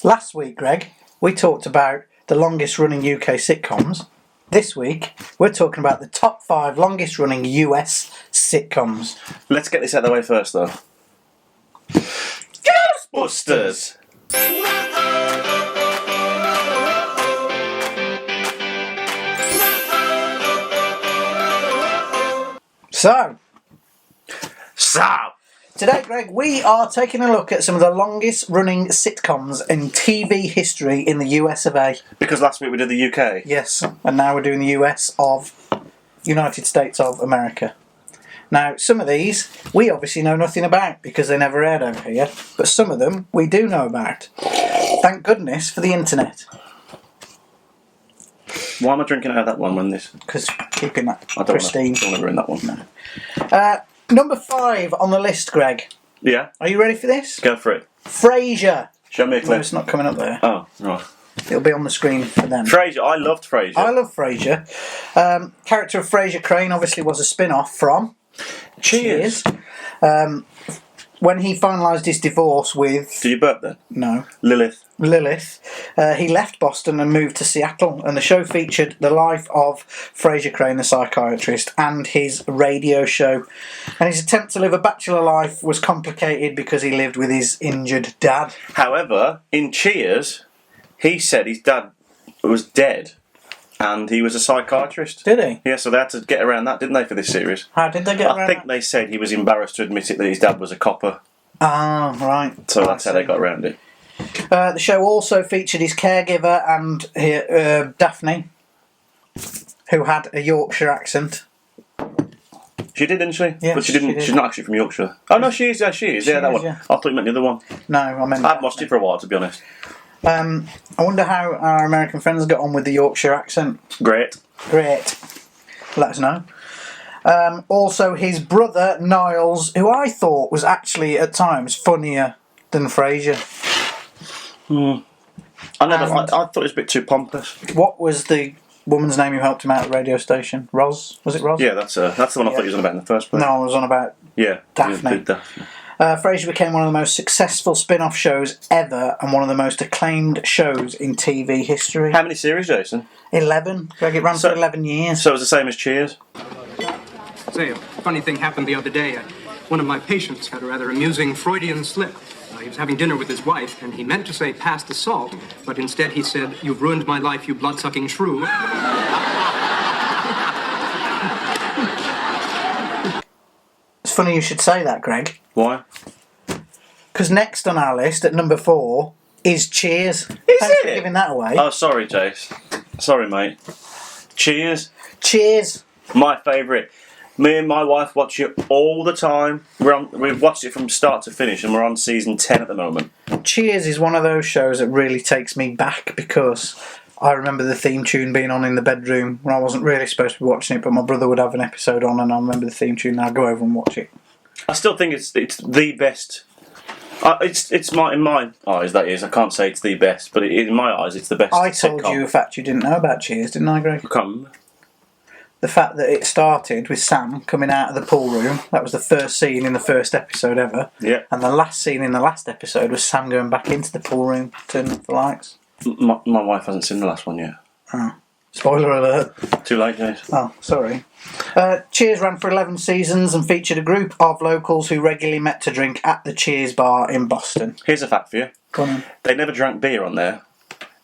Last week, Greg, we talked about the longest running UK sitcoms. This week, we're talking about the top 5 longest running US sitcoms. Let's get this out of the way first, though. Ghostbusters! So, today, Greg, we are taking a look at some of the longest running sitcoms in TV history in the US of A. because last week we did the UK. Yes, and now we're doing the US of United States of America. Now, some of these we obviously know nothing about because they never aired over here, but some of them we do know about. Thank goodness for the internet. Why am I drinking out of that one when this... Because keeping that I don't pristine. want to ruin that one. No. Number 5 on the list, Greg. Yeah? Are you ready for this? Go for it. Frasier. Show me a No, clip. it's not coming up there. Oh, right. It'll be on the screen for them. Frasier. I loved Frasier. I love Frasier. Character of Frasier Crane obviously was a spin-off from Cheers. When he finalised his divorce with... Did you burp then? No. Lilith. He left Boston and moved to Seattle, and the show featured the life of Frasier Crane, the psychiatrist, and his radio show. And his attempt to live a bachelor life was complicated because he lived with his injured dad. However, in Cheers, he said his dad was dead and he was a psychiatrist. Did he? Yeah, so they had to get around that, didn't they, for this series? How did they get around I think that? they said he was embarrassed to admit it that his dad was a copper. Ah, right. So that's how they got around it. The show also featured his caregiver and Daphne, who had a Yorkshire accent. She did, didn't she? Yeah, but she didn't. she did. She's not actually from Yorkshire. Oh no, she is. Yeah, she is. Yeah, that is, one. yeah. I thought you meant the other one. No, I meant I've lost it for a while, to be honest. I wonder how our American friends got on with the Yorkshire accent. Great. Great. Let us know. Also, his brother, Niles, who I thought was actually, at times, funnier than Frasier. I thought it was a bit too pompous. What was the woman's name who helped him out at the radio station? Roz? Was it Roz? Yeah, that's the one I thought you was on about in the first place. No, I was on about Yeah. Daphne. Daphne. Frasier became one of the most successful spin-off shows ever and one of the most acclaimed shows in TV history. How many series, Jason? 11. Greg, it ran for 11 years. So it was the same as Cheers? Say, a funny thing happened the other day. One of my patients had a rather amusing Freudian slip. He was having dinner with his wife, and he meant to say, "Pass the salt," but instead he said, "You've ruined my life, you blood-sucking shrew." It's funny you should say that, Greg. Why? Because next on our list, at number 4, is Cheers. Is Thanks for it? giving that away. Oh, sorry, Jace. Sorry, mate. Cheers. Cheers. My favourite. Me and my wife watch it all the time. We've watched it from start to finish, and we're on season 10 at the moment. Cheers is one of those shows that really takes me back because I remember the theme tune being on in the bedroom when I wasn't really supposed to be watching it, but my brother would have an episode on and I remember the theme tune and I'd go over and watch it. I still think it's the best. In my eyes, that is. I can't say it's the best, but in my eyes, it's the best. I told sitcom. you a fact you didn't know about Cheers, didn't I, Greg? I can't remember. The fact that it started with Sam coming out of the pool room. That was the first scene in the first episode ever. Yeah. And the last scene in the last episode was Sam going back into the pool room, turning off the lights. My wife hasn't seen the last one yet. Oh. Spoiler alert. Too late, James. Oh, sorry. Cheers ran for 11 seasons and featured a group of locals who regularly met to drink at the Cheers bar in Boston. Here's a fact for you. Go on. They never drank beer on there.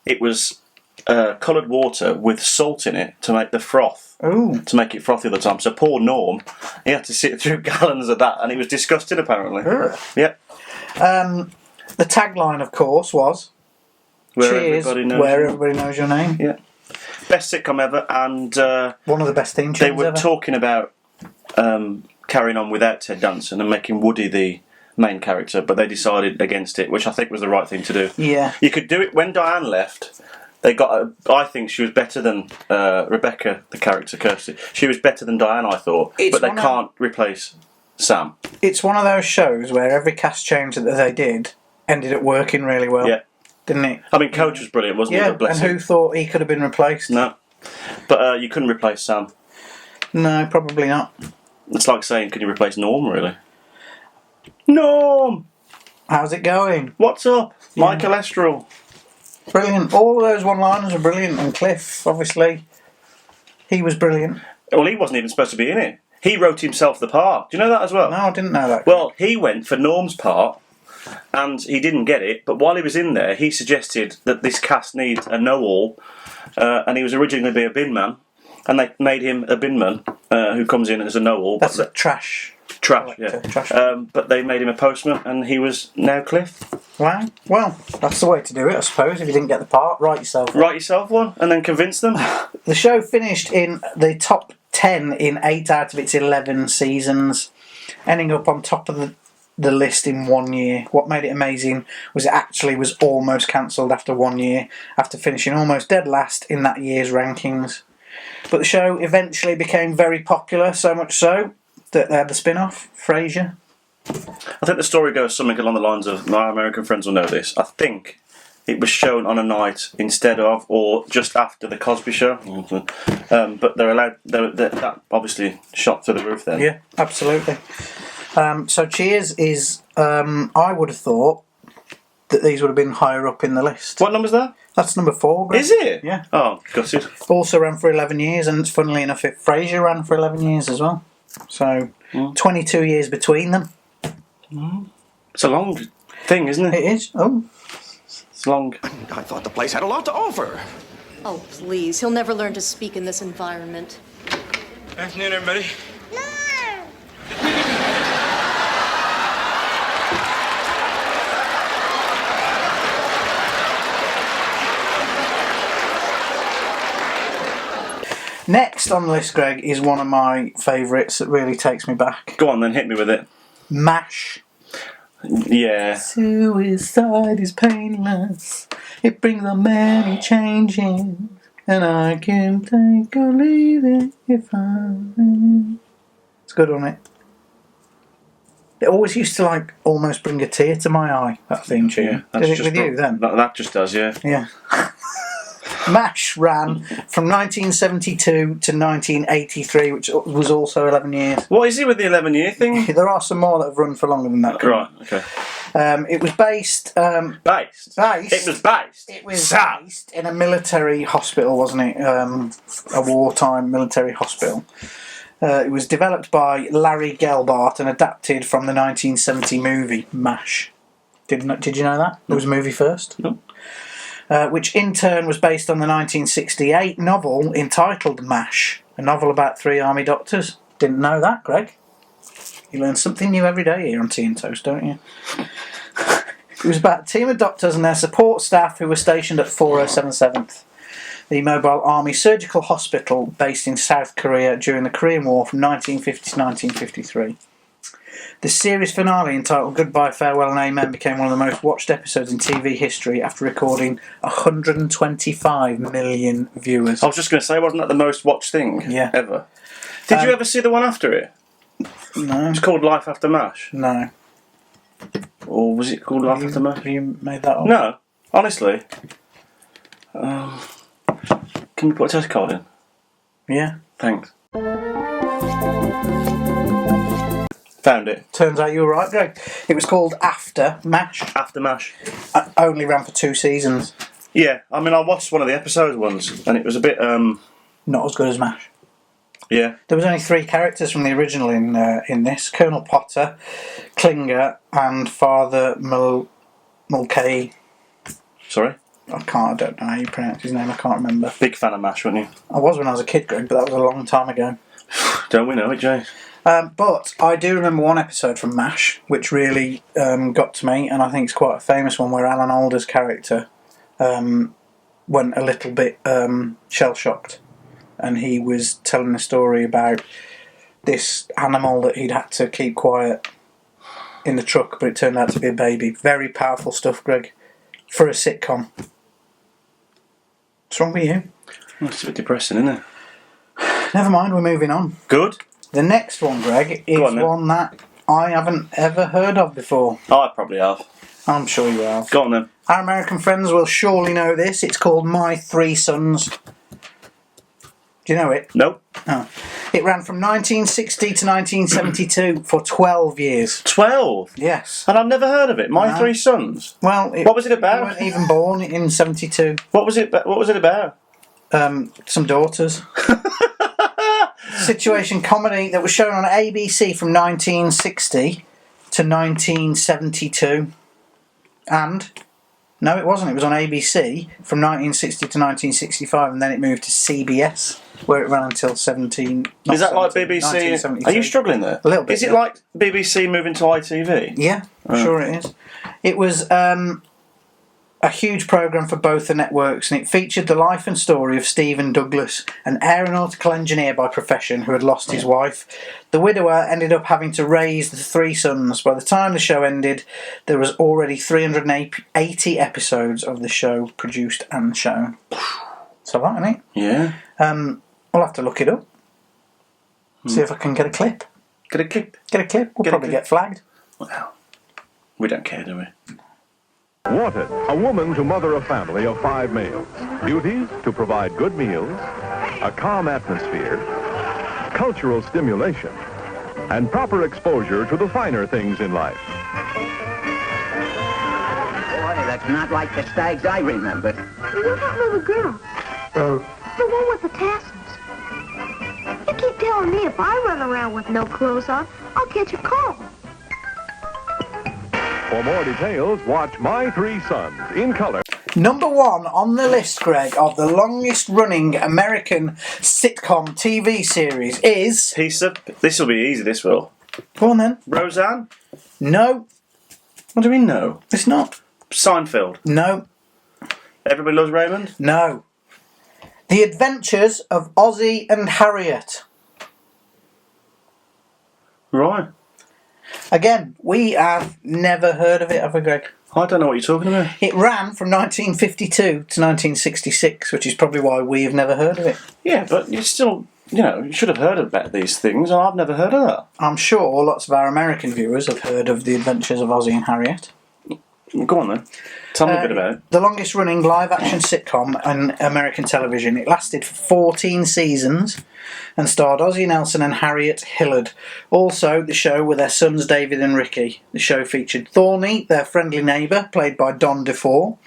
It was coloured water with salt in it to make the froth. Ooh. To make it frothy all the time. So poor Norm, he had to sit through gallons of that, and it was disgusting, apparently. Ugh. Yep. The tagline, of course, was Cheers, where everybody knows your name. Yeah. Best sitcom ever, and One of the best theme tunes they were ever. talking about carrying on without Ted Danson and making Woody the main character, but they decided against it, which I think was the right thing to do. Yeah. You could do it when Diane left. They got. I think she was better than Rebecca, the character Kirsty. She was better than Diane, I thought, but they can't replace Sam. It's one of those shows where every cast change that they did ended up working really well. Yeah. Didn't it? I mean, Coach was brilliant, wasn't he? Yeah, But bless and him. who thought he could have been replaced? No. But you couldn't replace Sam. No, probably not. It's like saying, can you replace Norm, really? Norm! How's it going? What's up? My cholesterol. Brilliant. All of those one-liners were brilliant. And Cliff, obviously, he was brilliant. Well, he wasn't even supposed to be in it. He wrote himself the part. Do you know that as well? No, I didn't know that. Well, he went for Norm's part, and he didn't get it. But while he was in there, he suggested that this cast needs a know-all, and he was originally going to be a bin man, and they made him a bin man who comes in as a know-all. That's a trash. Yeah. Trash. But they made him a postman, and he was now Cliff. Wow. Well, that's the way to do it, I suppose. If you didn't get the part, write yourself one, and then convince them. The show finished in the top 10 in 8 out of its 11 seasons, ending up on top of the list in 1 year. What made it amazing was it actually was almost cancelled after 1 year, after finishing almost dead last in that year's rankings. But the show eventually became very popular, so much so that they had the spin-off, Frasier. I think the story goes something along the lines of, my American friends will know this, I think it was shown on a night instead of or just after the Cosby Show. But they're allowed, that obviously shot through the roof then. Yeah, absolutely. So Cheers is, I would have thought that these would have been higher up in the list. What number's that? That's number 4. Greg. Is it? Yeah. Oh, gutted. Also ran for 11 years, and funnily enough, Frasier ran for 11 years as well. So, 22 years between them. It's a long thing, isn't it? It is. Oh. It's long. I thought the place had a lot to offer. Oh, please. He'll never learn to speak in this environment. Afternoon, everybody. Next on the list, Greg, is one of my favourites that really takes me back. Go on then, hit me with it. MASH. Yeah. Suicide is painless. It brings on many changes. And I can take or leave it if I will. It's good, on it? It always used to almost bring a tear to my eye, that theme tune. Yeah, Did it with you then? That just does, yeah. Yeah. MASH ran from 1972 to 1983, which was also 11 years. What is it with the 11-year thing? There are some more that have run for longer than that. Right, okay. It was based... Based? Based? It was based? It was based in a military hospital, wasn't it? A wartime military hospital. It was developed by Larry Gelbart and adapted from the 1970 movie MASH. Did you know that? There was a movie first? No. Which in turn was based on the 1968 novel entitled MASH, a novel about 3 army doctors. Didn't know that, Greg. You learn something new every day here on Tea and Toast, don't you? It was about a team of doctors and their support staff who were stationed at 407th, the Mobile Army Surgical Hospital based in South Korea during the Korean War from 1950 to 1953. The series finale, entitled Goodbye, Farewell and Amen, became one of the most watched episodes in TV history after recording 125 million viewers. I was just going to say, wasn't that the most watched thing ever? Did you ever see the one after it? No. It's called Life After MASH. No. Or was it called Life After MASH? Have you made that up? No, honestly. Can we put a test card in? Yeah. Thanks. Found it. Turns out you were right, Greg. It was called After MASH. After MASH. Only ran for 2 seasons. Yeah, I mean, I watched one of the episodes once, and it was a bit, Not as good as MASH. Yeah. There was only 3 characters from the original in this: Colonel Potter, Klinger, and Father Mulcahy. Sorry? I don't know how you pronounce his name. I can't remember. Big fan of MASH, weren't you? I was when I was a kid, Greg, but that was a long time ago. Don't we know it, Jay? But I do remember one episode from MASH which really got to me, and I think it's quite a famous one, where Alan Alda's character went a little bit shell-shocked, and he was telling a story about this animal that he'd had to keep quiet in the truck, but it turned out to be a baby. Very powerful stuff, Greg, for a sitcom. What's wrong with you? Well, it's a bit depressing, isn't it? Never mind, we're moving on. Good. The next one, Greg, is one that I haven't ever heard of before. Oh, I probably have. I'm sure you have. Go on then. Our American friends will surely know this. It's called My 3 Sons. Do you know it? Nope. Oh. It ran from 1960 to 1972 for 12 years. 12? Yes. And I've never heard of it. My Three Sons. Well, what was it about? You weren't even born in 72. What was it about? Some daughters. Situation comedy that was shown on ABC from 1960 to 1972. And... no, it wasn't. It was on ABC from 1960 to 1965, and then it moved to CBS, where it ran until 17... Is that like BBC? Are you struggling there? A little bit. Is it like BBC moving to ITV? Yeah, sure it is. It was a huge programme for both the networks, and it featured the life and story of Stephen Douglas, an aeronautical engineer by profession who had lost his wife. The widower ended up having to raise the 3 sons. By the time the show ended, there was already 380 episodes of the show produced and shown. It's a lot, isn't it? Yeah. I'll have to look it up. See if I can get a clip. Get a clip? Get a clip. We'll probably get flagged. Well, we don't care, do we? Wanted, a woman to mother a family of 5 males. Duties to provide good meals, a calm atmosphere, cultural stimulation, and proper exposure to the finer things in life. Boy, that's not like the stags I remember. You're that little girl. The one with the tassels. You keep telling me if I run around with no clothes on, I'll catch a cold. For more details, watch My 3 Sons in color. Number 1 on the list, Greg, of the longest running American sitcom TV series is... This will be easy, this will. Go on then. Roseanne? No. What do you mean no? It's not. Seinfeld? No. Everybody Loves Raymond? No. The Adventures of Ozzie and Harriet. Right. Again, we have never heard of it, have we, Greg? I don't know what you're talking about. It ran from 1952 to 1966, which is probably why we have never heard of it. Yeah, but you still, you should have heard about these things, and I've never heard of that. I'm sure lots of our American viewers have heard of The Adventures of Ozzie and Harriet. Go on then. Tell me a bit about it. The longest running live action sitcom on American television. It lasted for 14 seasons and starred Ozzie Nelson and Harriet Hillard. Also, the show with their sons David and Ricky. The show featured Thorny, their friendly neighbour, played by Don DeFore.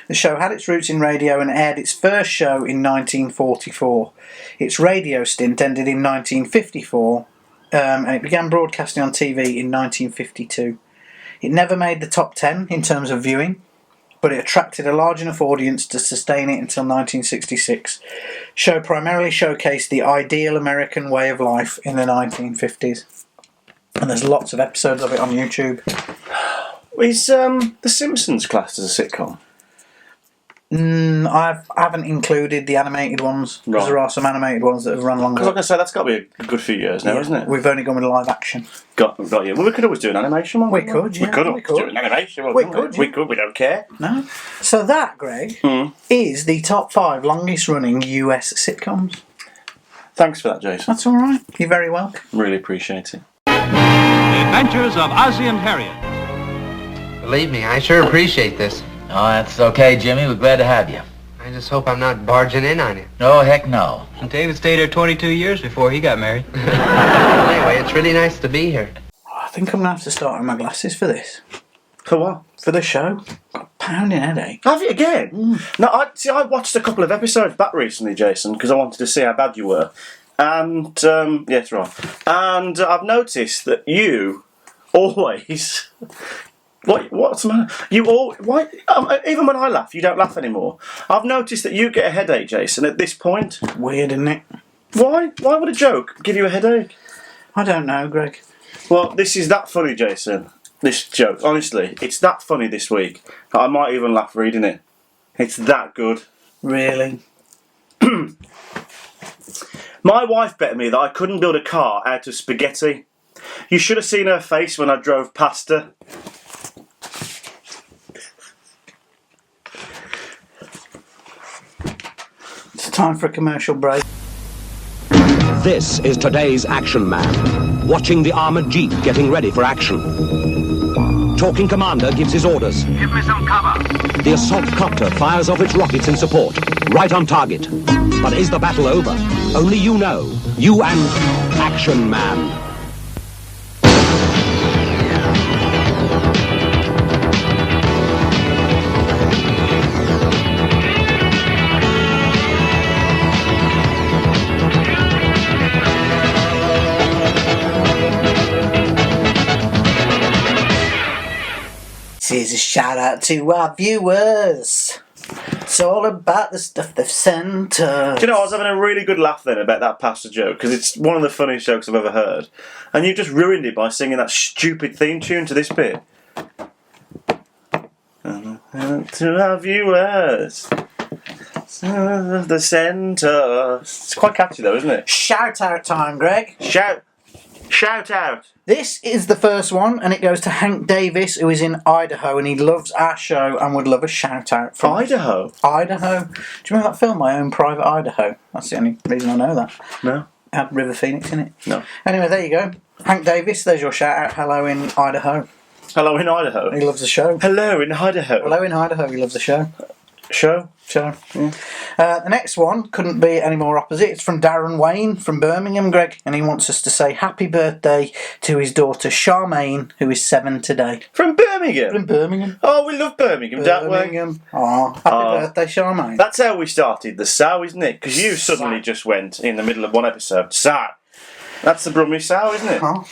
The show had its roots in radio and aired its first show in 1944. Its radio stint ended in 1954 and it began broadcasting on TV in 1952. It never made the top 10 in terms of viewing, but it attracted a large enough audience to sustain it until 1966. Show primarily showcased the ideal American way of life in the 1950s. And there's lots of episodes of it on YouTube. Is The Simpsons classed as a sitcom? I haven't included the animated ones, because there are some animated ones that have run longer. Because like I say, that's got to be a good few years now, isn't it? We've only gone with live action. Got you. Well, we could always do an animation one. We could, yeah. We could do an animation one. We could, We don't care. No. So that, Greg, is the top 5 longest running US sitcoms. Thanks for that, Jason. That's all right. You're very welcome. Really appreciate it. The Adventures of Ozzie and Harriet. Believe me, I sure appreciate this. Oh, that's okay, Jimmy. We're glad to have you. I just hope I'm not barging in on you. No, heck no. David stayed here 22 years before he got married. Anyway, it's really nice to be here. I think I'm going to have to start on my glasses for this. For what? For the show. Got a pounding headache. Have you again? No, I watched a couple of episodes back recently, Jason, because I wanted to see how bad you were. And, yes, right. And I've noticed that you always... What's the matter? Why? Even when I laugh, you don't laugh anymore. I've noticed that you get a headache, Jason, at this point. Weird, isn't it? Why? Why would a joke give you a headache? I don't know, Greg. Well, this is that funny, Jason. This joke, honestly, it's that funny this week. I might even laugh reading it. It's that good. Really? My wife bet me that I couldn't build a car out of spaghetti. You should have seen her face when I drove past her. It's time for a commercial break. This is today's action man, watching the armored jeep getting ready for action. Talking commander gives his orders. Give me some cover. The assault copter fires off its rockets in support. right on target. But is the battle over? Only you know. You and Action Man. This is a shout out to our viewers. It's all about the stuff they've sent us. Do you know, I was having a really good laugh then about that pasta joke, because it's one of the funniest jokes I've ever heard. And you just ruined it by singing that stupid theme tune to this bit. To our viewers. The centre. It's quite catchy though, isn't it? Shout out time, Greg. Shout out. This is the first one, and it goes to Hank Davis, who is in Idaho, and he loves our show and would love a shout out from Idaho? Idaho. Do you remember that film, My Own Private Idaho? That's the only reason I know that. No. It had River Phoenix in it. No. Anyway, there you go. Hank Davis, there's your shout out. Hello in Idaho. Hello in Idaho. He loves the show. Hello in Idaho. Hello in Idaho. He loves the show. Show. Yeah. The next one couldn't be any more opposite. It's from Darren Wayne from Birmingham, Greg, and he wants us to say happy birthday to his daughter Charmaine, who is 7 today. From Birmingham? From Birmingham. Oh, we love Birmingham, don't we? Birmingham. Oh, happy birthday, Charmaine. That's how we started the sow, isn't it? Because you suddenly just went in the middle of one episode, sow. That's the Brumley sow, isn't it? Oh.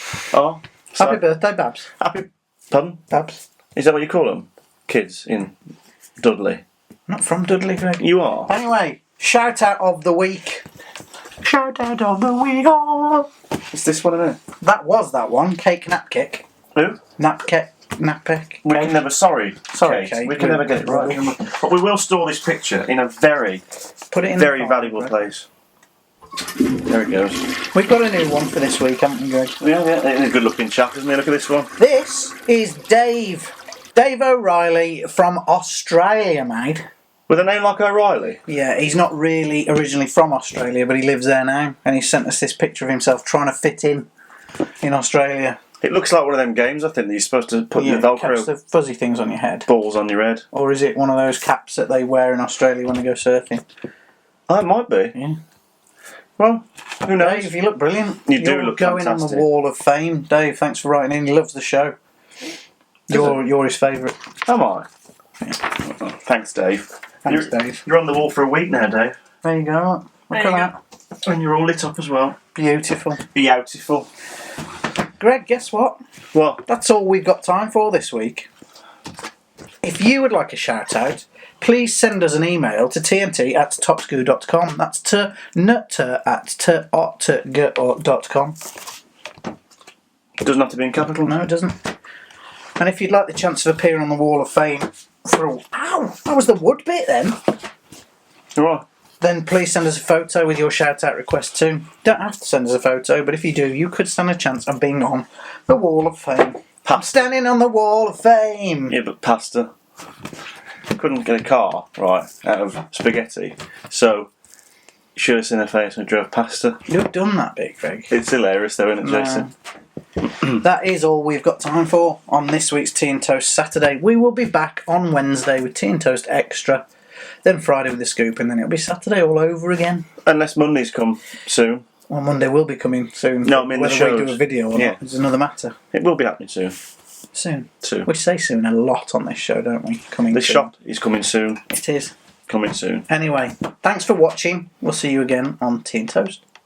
So. Happy birthday, Babs. Pardon? Babs. Is that what you call them? Kids in Dudley? Not from Dudley, Greg. You are. Anyway, shout out of the week. Shout out of the week. Oh. Is this one, isn't it? That was that one. Cake Napkick. Who? Napkick. We can never. Sorry, Kate. We can never get it right. But we will store this picture in a very valuable place. There it goes. We've got a new one for this week, haven't we, Greg? Yeah. He's a good-looking chap, isn't he? Look at this one. This is Dave. Dave O'Reilly from Australia, mate. With a name like O'Reilly? Yeah, he's not really originally from Australia, but he lives there now. And he sent us this picture of himself trying to fit in Australia. It looks like one of them games, I think, that you're supposed to put your Velcro caps, the fuzzy things on your head. Balls on your head. Or is it one of those caps that they wear in Australia when they go surfing? Oh, it might be. Yeah. Well, who knows? Dave, you look brilliant. You do look going fantastic. on the wall of fame. Dave, thanks for writing in. He loves the show. You're his favourite. Am I? Yeah. Thanks, Dave. Dave. You're on the wall for a week now, Dave. There you go. Look at that. And you're all lit up as well. Beautiful. Beautiful. Greg, guess what? What? That's all we've got time for this week. If you would like a shout out, please send us an email to tnt@topscoo.com. That's tnutter@totg.com. It doesn't have to be in capital. No, it doesn't. And if you'd like the chance of appearing on the Wall of Fame for ow, that was the wood bit then. Right. Then please send us a photo with your shout out request too. You don't have to send us a photo, but if you do, you could stand a chance of being on the Wall of Fame. I'm standing on the Wall of Fame. Yeah, but pasta. Couldn't get a car, right, out of spaghetti. So, you should have seen her face when we drove pasta. You've done that bit, Greg. It's hilarious though, isn't it, Jason? That is all we've got time for on this week's Tea and Toast Saturday. We will be back on Wednesday with Tea and Toast Extra, then Friday with the Scoop, and then it'll be Saturday all over again. Unless Mondays come soon. Well, Monday will be coming soon. No, I mean whether the shows. we do a video or not is another matter. It will be happening soon. Soon. Soon. We say soon a lot on this show, don't we? Coming The soon. shop is coming soon. It is. Coming soon. Anyway, thanks for watching. We'll see you again on Tea and Toast.